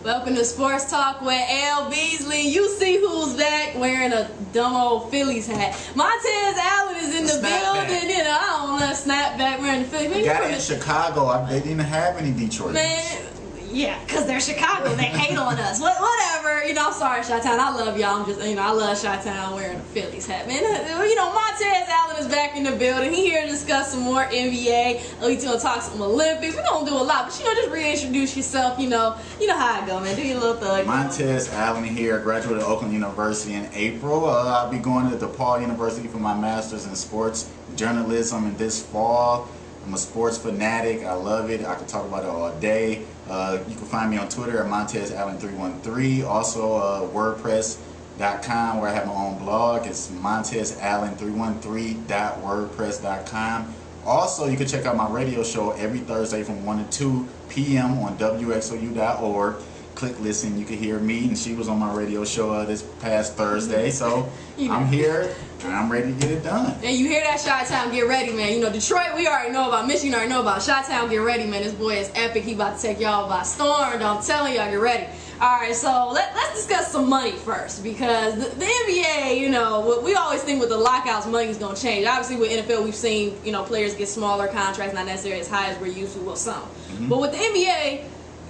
Welcome to Sports Talk with L-Beasley. You see who's back wearing a dumb old Phillies hat. Montezz Allen is in the building. You know, I don't know, snapback wearing the Phillies. Got it in Chicago. They didn't have any Detroit. Man, yeah, because they're Chicago. They hate on us. Whatever. You know, I'm sorry, Chi-Town. I love y'all. I'm just, you know, I love Chi-Town wearing a Phillies hat. Man, you know, Montezz Allen is back in the building. He here to discuss some more NBA. He's going to talk some Olympics. We're going to do a lot. But, you know, just reintroduce yourself. You know how I go, man. Do your little thug. Montezz Allen here. Graduated Oakland University in April. I'll be going to DePaul University for my master's in sports journalism in this fall. I'm a sports fanatic. I love it. I can talk about it all day. You can find me on Twitter at Montezz Allen 313. Also, WordPress.com, where I have my own blog. It's MontezAllen313.wordpress.com. Also, you can check out my radio show every Thursday from 1 to 2 p.m. on WXOU.org. Click listen. You can hear me, and she was on my radio show this past Thursday. So I'm here and I'm ready to get it done. And you hear that, Chi-Town, get ready, man. You know, Detroit, we already know about. Michigan, already know about. Chi-Town, get ready, man. This boy is epic. He about to take y'all by storm. I'm telling y'all, get ready. All right, so let's discuss some money first, because the NBA, you know, we always think with the lockouts, money's going to change. Obviously, with NFL, we've seen, you know, players get smaller contracts, not necessarily as high as we're used to, well, some. But with the NBA,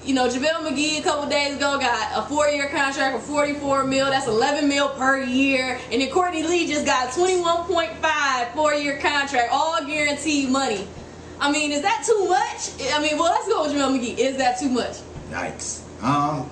you know, JaVale McGee a couple days ago got a 4-year contract for $44 million. That's $11 million per year. And then Courtney Lee just got a $21.5 4-year contract, all guaranteed money. I mean, is that too much? I mean, well, let's go with JaVale McGee. Is that too much? Yikes. I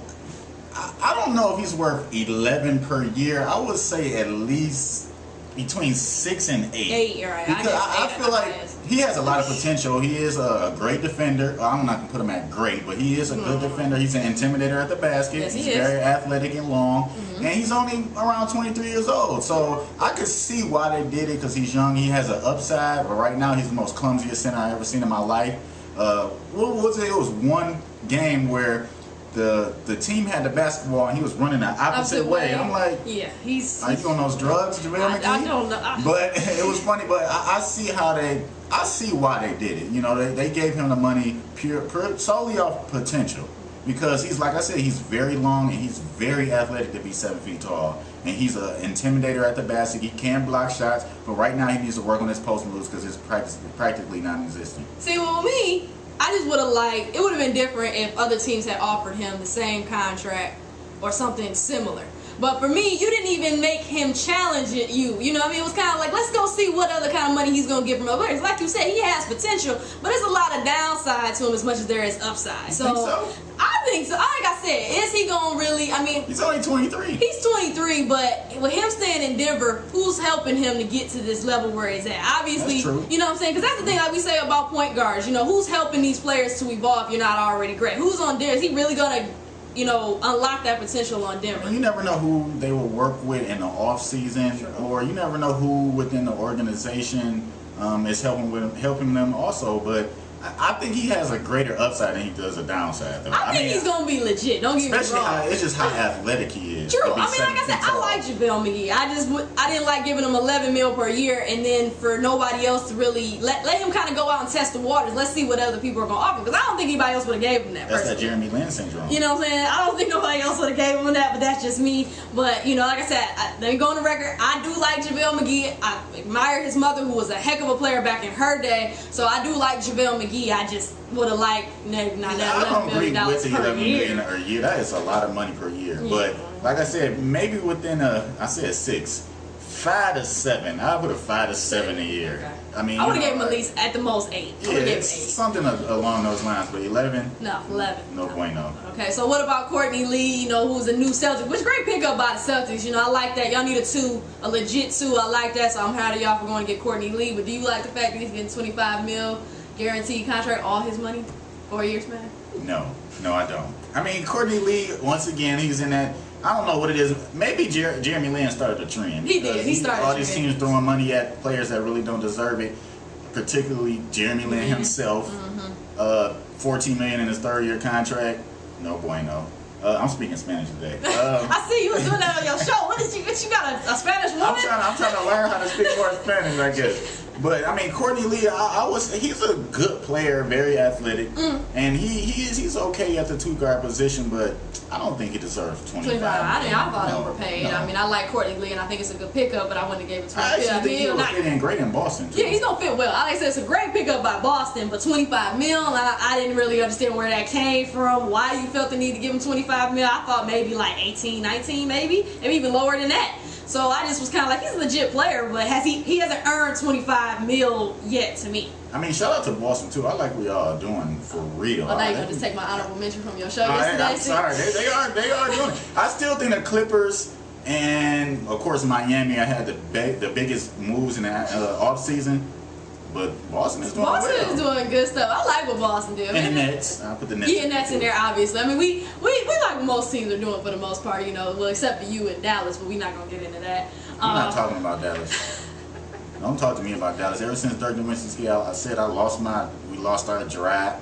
don't know if he's worth 11 per year. I would say at least between 6 and 8. 8, right? Because I feel like he has a lot of potential. He is a great defender. I'm not gonna put him at great, but he is a good defender. He's an intimidator at the basket. Yes, he's very athletic and long, and he's only around 23 years old. So I could see why they did it, because he's young. He has an upside, but right now he's the most clumsiest center I've ever seen in my life. What was it? It was one game where the team had the basketball and he was running the opposite way. I'm like, yeah, he's are you on those drugs, JaVale McGee? I don't know. But it was funny. But I see why they did it. You know, they gave him the money solely off potential, because he's, like I said, he's very long and he's very athletic to be 7 feet tall, and he's an intimidator at the basket. He can block shots, but right now he needs to work on his post moves because it's practically non-existent. See, well, with me, I just would have liked, it would have been different if other teams had offered him the same contract or something similar. But for me, you didn't even make him challenge you. You know what I mean? It was kind of like, let's go see what other kind of money he's going to get from other players. Like you said, he has potential, but there's a lot of downside to him as much as there is upside. You think so? I think so. Like I said, is he going to really, I mean... He's only 23. He's 23, but with him staying in Denver, who's helping him to get to this level where he's at? Obviously, that's true. You know what I'm saying? Because that's the thing, like we say about point guards. You know, who's helping these players to evolve if you're not already great? Who's on Denver? Is he really going to, you know, unlock that potential on Denver? You never know who they will work with in the off season, or you never know who within the organization is helping them also. But I think he has a greiter upside than he does a downside, though. I think he's gonna be legit. Don't get me wrong. It's just how athletic he is. True. I mean, like I said, I like JaVale McGee. I didn't like giving him $11 million per year, and then for nobody else to really let him kind of go out and test the waters. Let's see what other people are gonna offer, because I don't think anybody else would have gave him that. That's that Jeremy Lin syndrome. You know what I'm saying? I don't think nobody else would have gave him that, but that's just me. But you know, like I said, let me go on the record. I do like JaVale McGee. I admire his mother, who was a heck of a player back in her day. So I do like JaVale McGee. I just would have liked not that $11 million per year. A year. That is a lot of money per year. Yeah. But like I said, maybe within I said 6, 5 to 7. I would have 5 to 7 a year. Okay. I mean, I would have gave him at least at the most 8. Yeah, it's something along those lines. But 11? No, 11. No bueno. Okay, so what about Courtney Lee? You know, who's a new Celtic? Which great pickup by the Celtics. You know, I like that. Y'all need a legit 2. I like that. So I'm proud of y'all for going to get Courtney Lee. But do you like the fact that he's getting $25 million guaranteed contract, all his money, 4 years, man? No, I don't. I mean, Courtney Lee, once again, he's in that. I don't know what it is. Maybe Jeremy Lin started the trend. He did. He started all these teams throwing money at players that really don't deserve it, particularly Jeremy Lin himself. $14 million in his 3rd-year contract. No bueno. I'm speaking Spanish today. I see you was doing that on your show. What you got a Spanish woman? I'm trying to learn how to speak more Spanish, I guess. But I mean, Courtney Lee, he's a good player, very athletic, and he's okay at the 2-guard position, but I don't think he deserves 25. I thought overpaid. No. I mean, I like Courtney Lee, and I think it's a good pickup, but I wouldn't have gave it to him. I actually think he would fit in great in Boston, too. Yeah, he's going to fit well. Like I said, it's a great pickup by Boston, but 25 mil, I didn't really understand where that came from, why you felt the need to give him 25 mil. I thought maybe like 18, 19 maybe even lower than that. So I just was kind of like, he's a legit player, but he hasn't earned 25 mil yet to me. I mean, shout out to Boston, too. I like what y'all are doing for real. Oh, now you're going to just take my honorable mention from your show yesterday? I'm sorry. They are doing it. I still think the Clippers and, of course, Miami, I had the biggest moves in the offseason. But Boston is doing well. Boston is doing good stuff. I like what Boston did. And the Nets. I'll put the Nets. Yeah, Nets in there, obviously. I mean, we like what most teams are doing for the most part, well, except for you and Dallas, but we're not going to get into that. I'm not talking about Dallas. Don't talk to me about Dallas. Ever since Dirk Nowitzki, I said we lost our draft.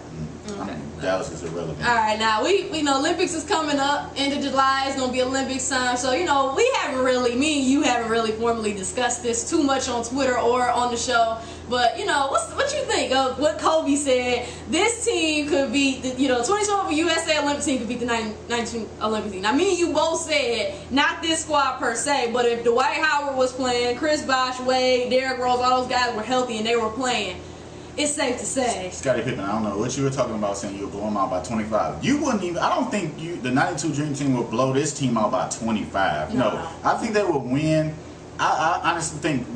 Okay. Dallas is irrelevant. All right, now we know Olympics is coming up. End of July is gonna be Olympics time. So we haven't really, me and you haven't really formally discussed this too much on Twitter or on the show. But what you think of what Kobe said? This team could beat the 2012 USA Olympic team could beat the 19 Olympic team. Now me and you both said not this squad per se, but if Dwight Howard was playing, Chris Bosh, Wade, Derrick Rose, all those guys were healthy and they were playing, it's safe to say. Scottie Pippen, I don't know what you were talking about saying you would blow them out by 25. You wouldn't even, I don't think the 92 Dream Team would blow this team out by 25. No. I think they would win. I honestly think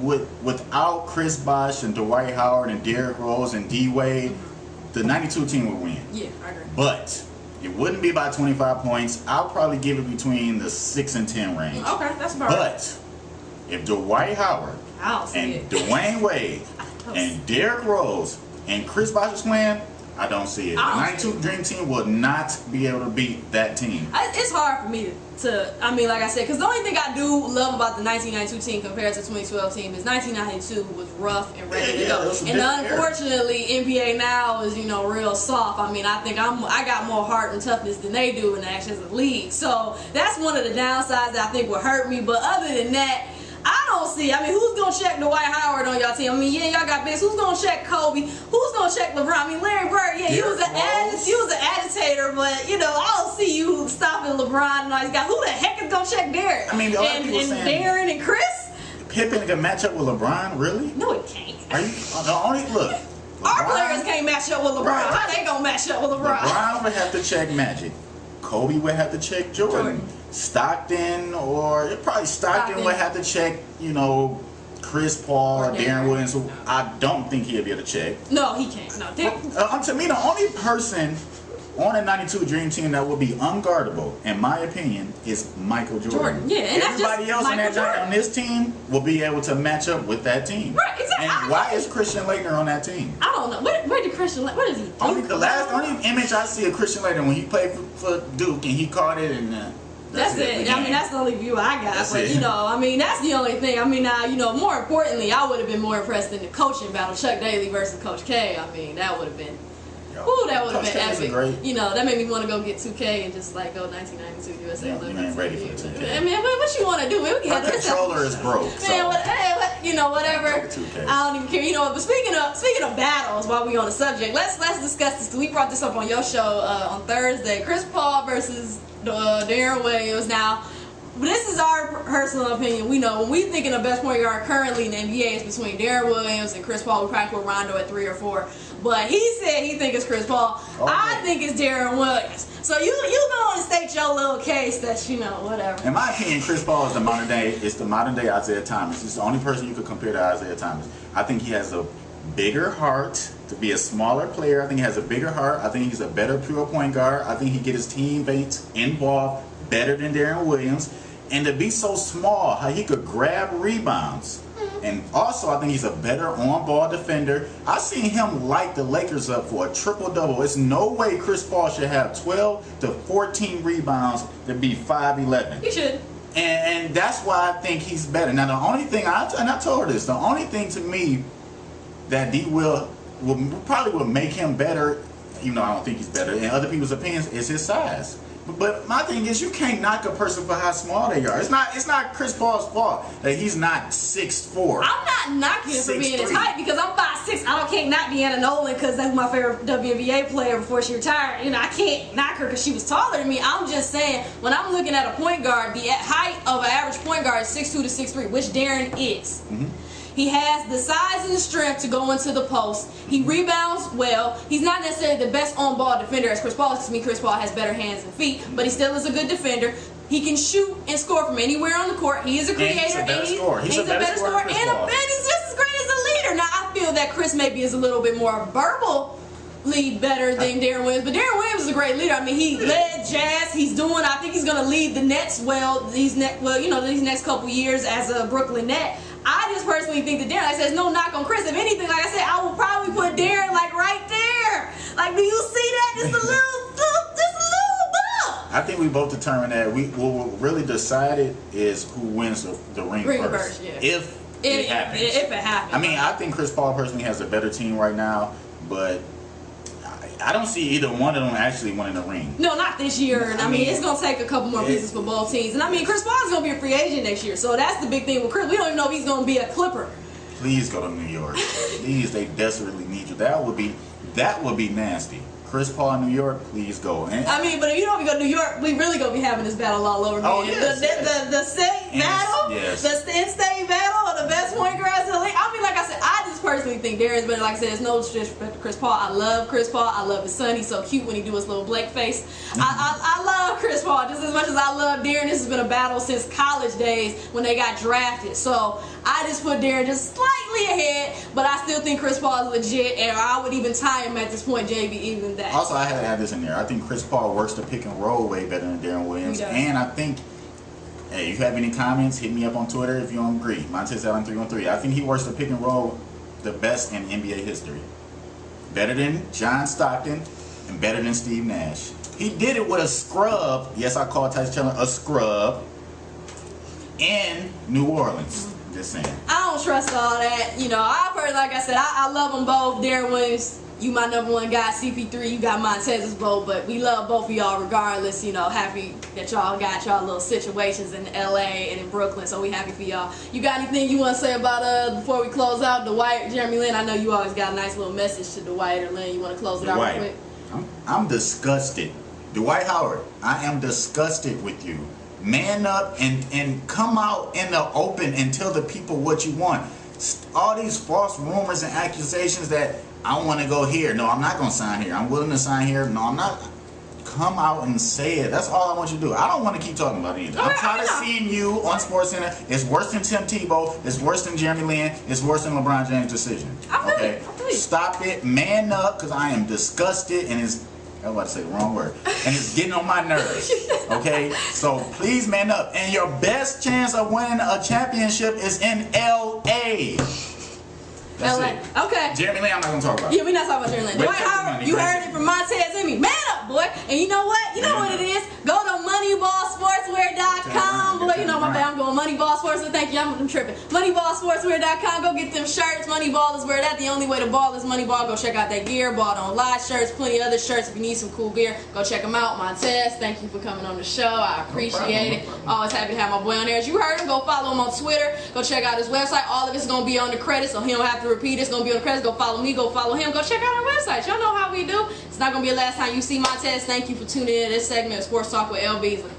without Chris Bosh and Dwight Howard and Derrick Rose and D Wade, the 92 team would win. Yeah, I agree. But it wouldn't be by 25 points. I'll probably give it between the 6 and 10 range. Okay, that's about right. But if Dwight Howard and Dwayne Wade and Derrick Rose and Chris Bosh is playing, I don't see it. The 92 Dream Team will not be able to beat that team. It's hard for me to like I said, because the only thing I do love about the 1992 team compared to the 2012 team is 1992 was rough and ready to go. And unfortunately, NBA now is, real soft. I mean, I think I got more heart and toughness than they do in the actions of the league. So that's one of the downsides that I think would hurt me. But other than that, I don't see. I mean, who's gonna check Dwight Howard on y'all team? I mean, yeah, y'all got Vince. Who's gonna check Kobe? Who's gonna check LeBron? I mean, Larry Bird. Yeah, he was an agitator, but I don't see you stopping LeBron and all these guys. Who the heck is gonna check Derrick? I mean, and Darren and Chris. Pippen can match up with LeBron, really? No, he can't. Are you the only look? Our players can't match up with LeBron. Right. How they gonna match up with LeBron? LeBron would have to check Magic. Kobe would have to check Jordan. Stockton, or probably Stockton would have to check, Chris Paul or Deron Williams, who I don't think he'll be able to check. No, he can't. No. To me, the only person on a 92 Dream Team that would be unguardable, in my opinion, is Michael Jordan. Yeah, and everybody else on this team will be able to match up with that team. Right, exactly. And why is Christian Laettner on that team? I don't know. Where did Christian Laettner? What is he? Only image I see of Christian Laettner when he played for Duke and he caught it and. That's it. I mean, that's the only view I got. That's but it. I mean, that's the only thing. I mean, now, more importantly, I would have been more impressed in the coaching battle, Chuck Daly versus Coach K. I mean, that would have been. Ooh, that would have been epic. That made me want to go get 2K and just go 1992 USA Olympics. You ain't ready for 2K. I mean, what you want to do? Man, my controller is broke. Man, whatever. I don't even care. But speaking of battles, while we on the subject, let's discuss this. We brought this up on your show on Thursday. Chris Paul versus Deron Williams. Now, this is our personal opinion. We know when we think of the best point guard currently in the NBA, it's between Deron Williams and Chris Paul. We probably put Rondo at 3 or 4. But he said he think it's Chris Paul. Okay. I think it's Deron Williams. So you go and state your little case that whatever. In my opinion, Chris Paul is the modern day Isaiah Thomas. He's the only person you could compare to Isaiah Thomas. I think he has a bigger heart to be a smaller player. I think he has a bigger heart. I think he's a better pure point guard. I think he get his teammates involved better than Deron Williams. And to be so small, how he could grab rebounds. And also, I think he's a better on-ball defender. I've seen him light the Lakers up for a triple-double. It's no way Chris Paul should have 12 to 14 rebounds to be 5'11". He should. And that's why I think he's better. Now, the only thing, and I told her this, the only thing to me that D will probably make him better, I don't think he's better, in other people's opinions, is his size. But my thing is, you can't knock a person for how small they are. It's not Chris Paul's fault that he's not 6'4". I'm not knocking him for being his height because I'm 5'6". I can't knock Deanna Nolan because that's my favorite WNBA player before she retired. You know, I can't knock her because she was taller than me. I'm just saying, when I'm looking at a point guard, the height of an average point guard is 6'2" to 6'3", which Deron is. He has the size and the strength to go into the post. He rebounds well. He's not necessarily the best on-ball defender as Chris Paul is. To me, Chris Paul has better hands and feet, but he still is a good defender. He can shoot and score from anywhere on the court. He is a creator. He's a better scorer. He's a better scorer, and he's just as great as a leader. Now, I feel that Chris maybe is a little bit more verbally better than Deron Williams, but Deron Williams is a great leader. I mean, he led Jazz. I think he's going to lead the Nets these next couple years as a Brooklyn Net. I just personally think that Deron, like I said, no knock on Chris. If anything, like I said, I will probably put Deron like right there. Like, do you see that? Just a little bump. I think we both determined that what really decided is who wins the ring first. Yeah. If it happens. If it happens. I mean, I think Chris Paul personally has a better team right now, but I don't see either one of them actually winning the ring. No, not this year. I mean, it's going to take a couple more pieces for both teams. And I mean, Chris Paul is going to be a free agent next year. So that's the big thing with Chris. We don't even know if he's going to be a Clipper. Please go to New York. Please, they desperately need you. That would be nasty. Chris Paul in New York, please go. And I mean, but if you don't go to New York, we really gonna be having this battle all over again. Oh, yes, the state battle, yes. The in-state battle of the best point guards in the league. I mean, like I said, I just personally think Deron's better. Like I said, there's no disrespect to Chris Paul. I love Chris Paul. I love his son. He's so cute when he do his little Blake face. I love Chris Paul just as much as I love Deron. This has been a battle since college days when they got drafted. So I just put Deron just slightly ahead, but I still think Chris Paul is legit, and I would even tie him at this point, JB, even that. Also, I had to add this in there. I think Chris Paul works the pick and roll way better than Deron Williams. And I think, hey, if you have any comments, hit me up on Twitter if you don't agree. Montezz Allen 313. I think he works the pick and roll the best in NBA history. Better than John Stockton and better than Steve Nash. He did it with a scrub. Yes, I call Tyson Chandler a scrub in New Orleans. Just saying. I don't trust all that. You know, I've heard, like I said, I love them both. Deron Williams, you my number one guy. CP3, you got Montez's vote, but we love both of y'all regardless. You know, happy that y'all got y'all little situations in LA and in Brooklyn, so we happy for y'all. You got anything you want to say about before we close out? Dwight, Jeremy Lin, I know you always got a nice little message to Dwight or Lin. You want to close it out real quick? I'm disgusted. Dwight Howard, I am disgusted with you. Man up and come out in the open and tell the people what you want. All these false rumors and accusations that I want to go here. No, I'm not going to sign here. I'm willing to sign here. No, I'm not. Come out and say it. That's all I want you to do. I don't want to keep talking about it either. I'm tired of seeing you on SportsCenter. It's worse than Tim Tebow. It's worse than Jeremy Lin. It's worse than LeBron James' decision. Okay? Stop it. Man up, because I am disgusted and it's... I was about to say the wrong word. And it's getting on my nerves. Okay? So please man up. And your best chance of winning a championship is in L.A. That's LA. it. Okay. Jeremy Lin, I'm not going to talk about. Yeah, we're not talking about Jeremy Lin. Dwight Howard, you heard it from Montez and me. Man up, boy. And you know what? You know what it is. Go to moneyballsportswear.com. Boy, you know my bad. I'm going Moneyballsportswear. Thank you. I'm tripping. Moneyballsportswear.com. Go get them shirts. Moneyball is where that. The only way to ball is Moneyball. Go check out that gear. Ball Don't Lie shirts. Plenty of other shirts. If you need some cool gear, go check them out. Montez, thank you for coming on the show. I appreciate it. Always happy to have my boy on there. As you heard him, go follow him on Twitter. Go check out his website. All of it's going to be on the credits, so he don't have to repeat. It's going to be on the credits. Go follow me. Go follow him. Go check out our website. Y'all know how we do. It's not going to be the last time you see Montez. Thank you for tuning in to this segment of Sports Talk with L-Beasley.